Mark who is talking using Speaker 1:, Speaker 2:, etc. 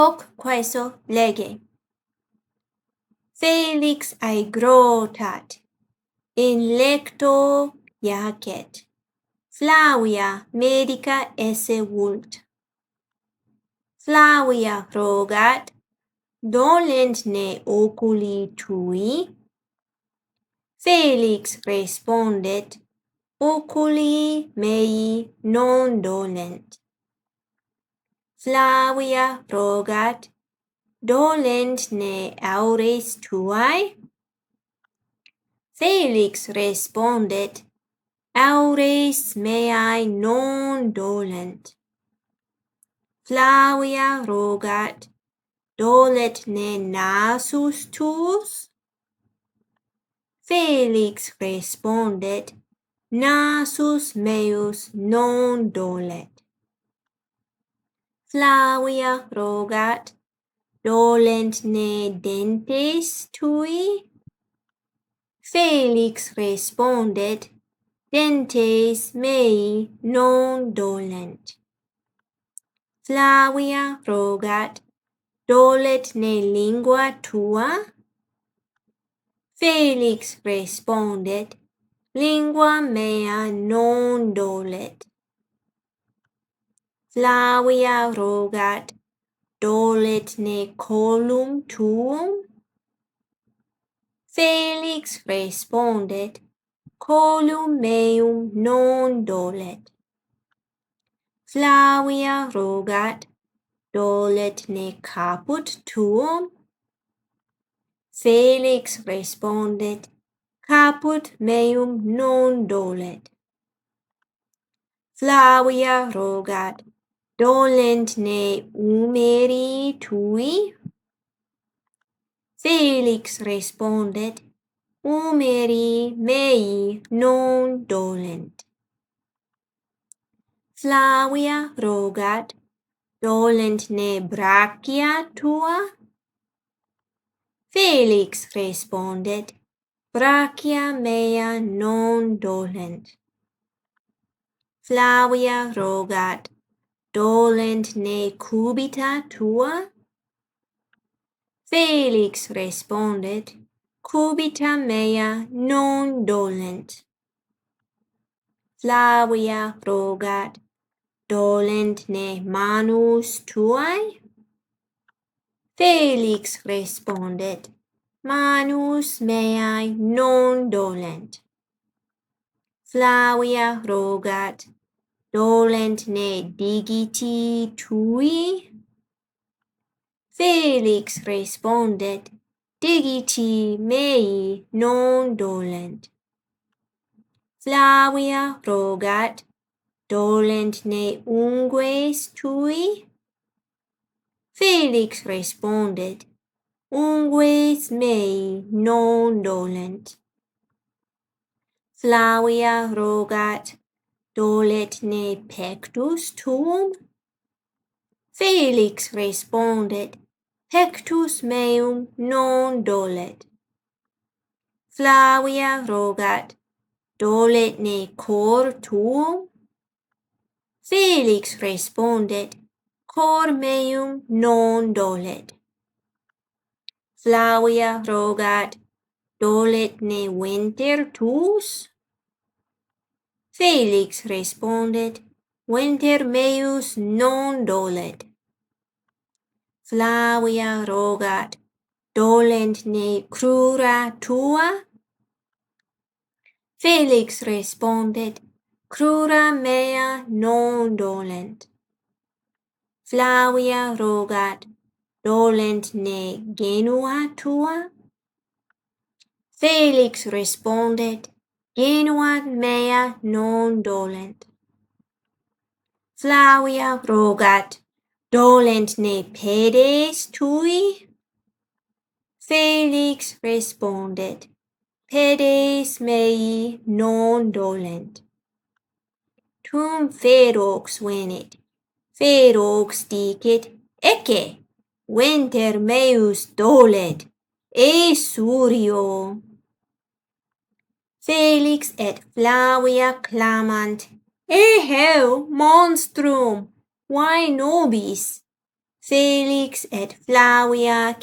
Speaker 1: Hoc queso lege. Felix aegrotat, in lecto iacet. Flavia medica esse vult. Flavia rogat, dolent ne oculi tui? Felix respondet, oculi mei non dolent. Flavia rogat, dolent ne aures tuae? Felix respondet, aures meae non dolent. Flavia rogat, dolet ne nasus tuus? Felix respondet, nasus meus non dolet. Flavia rogat, dolent ne dentes tui? Felix respondet, dentes mei non dolent. Flavia rogat, dolet ne lingua tua? Felix respondet, lingua mea non dolet. Flavia rogat, dolet ne colum tuum? Felix respondet, colum meum non dolet. Flavia rogat, dolet ne caput tuum? Felix respondet, caput meum non dolet. Flavia rogat, dolent ne umeri tui? Felix respondet, umeri mei non dolent. Flavia rogat, dolent ne brachia tua? Felix respondet, brachia mea non dolent. Flavia rogat, dolent ne cubita tua? Felix respondet, cubita mea non dolent. Flavia rogat, dolent ne manus tuae? Felix respondet, manus meae non dolent. Flavia rogat, dolent ne digiti tui? Felix respondet, digiti mei non dolent. Flavia rogat, dolent ne ungues tui? Felix respondet, ungues mei non dolent. Flavia rogat, dolet ne pectus tuum? Felix respondet, pectus meum non dolet. Flavia rogat, dolet ne cor tuum? Felix respondet, cor meum non dolet. Flavia rogat, dolet ne venter tuus? Felix respondet, venter meus non dolet. Flavia rogat, dolent ne crura tua? Felix respondet, crura mea non dolent. Flavia rogat, dolent ne genua tua? Felix respondet, genua mea non dolent. Flavia rogat, dolent ne pedes tui? Felix respondet, pedes mei non dolent. Tum ferox venit, ferox dicit, ecce, venter meus dolet, esurio. Felix et Flavia clamant, eheu monstrum, vae nobis! Felix et Flavia